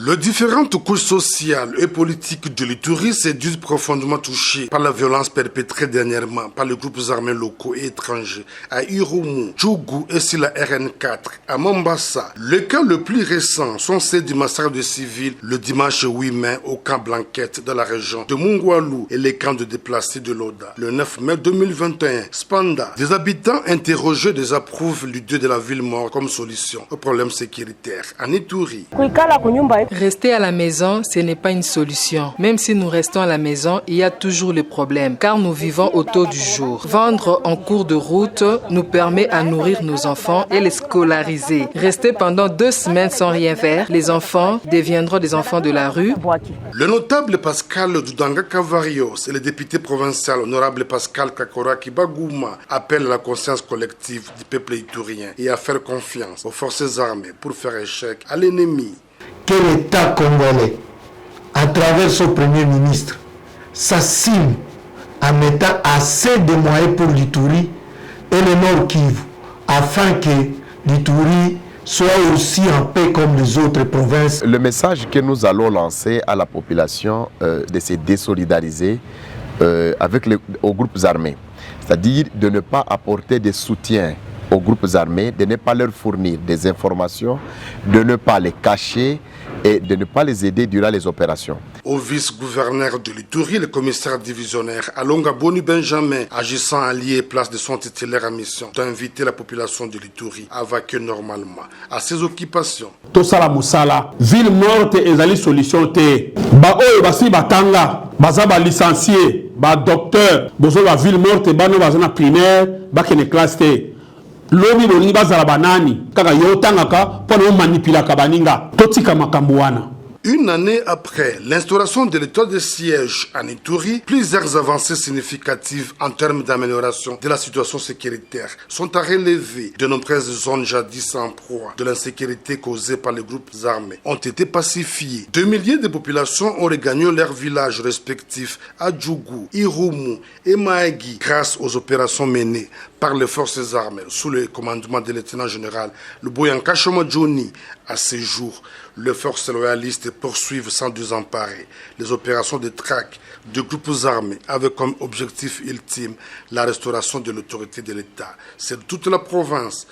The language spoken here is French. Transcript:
Les différentes couches sociales et politiques de l'Ituri s'est profondément touchées par la violence perpétrée dernièrement par les groupes armés locaux et étrangers à Irumu, Djougou et sur la RN4 à Mombasa. Les cas le plus récents sont ceux du massacre de civils le dimanche 8 mai au camp Blanquette dans la région de Mungwalu et les camps de déplacés de l'Oda. Le 9 mai 2021, Spanda, des habitants interrogés désapprouvent l'idée de la ville morte comme solution aux problèmes sécuritaires en Ituri. Rester à la maison, ce n'est pas une solution. Même si nous restons à la maison, il y a toujours le problème, car nous vivons au taux du jour. Vendre en cours de route nous permet à nourrir nos enfants et les scolariser. Rester pendant 2 semaines sans rien faire, les enfants deviendront des enfants de la rue. Le notable Pascal Dudanga Cavarios et le député provincial honorable Pascal Kakora Kibagouma appellent à la conscience collective du peuple iturien et à faire confiance aux forces armées pour faire échec à l'ennemi. Que l'État congolais, à travers son Premier ministre, s'assigne en mettant assez de moyens pour l'Ituri et le Nord Kivu, afin que l'Ituri soit aussi en paix comme les autres provinces. Le message que nous allons lancer à la population de se désolidariser aux groupes armés, c'est-à-dire de ne pas apporter de soutien aux groupes armés, de ne pas leur fournir des informations, de ne pas les cacher et de ne pas les aider durant les opérations. Au vice-gouverneur de l'Ituri, le commissaire divisionnaire Alonga Boni Benjamin, agissant à lieu et place de son titulaire à mission, d'inviter la population de l'Ituri à vaquer normalement à ses occupations. Tosala musala, ville morte ezali solution te. Ba oyo basi batanga, baza ba licencié, ba docteur, bozo ba ville morte bano bazana primaire, ba kene classe te. Lobi lolingi bazala banani kaka yo tangaka pona manipulaka baninga totika makambo wana. Une année après l'instauration de l'état de siège en Ituri, plusieurs avancées significatives en termes d'amélioration de la situation sécuritaire sont à relever. De nombreuses zones jadis en proie de l'insécurité causée par les groupes armés ont été pacifiées. 2 milliers de populations ont regagné leurs villages respectifs à Djougou, Irumu et Maegi grâce aux opérations menées par les forces armées sous le commandement de lieutenant général Luboyanka Johnny. À ce jour, les forces loyalistes poursuivent sans désemparer les opérations de traque de groupes armés avec comme objectif ultime la restauration de l'autorité de l'État. C'est toute la province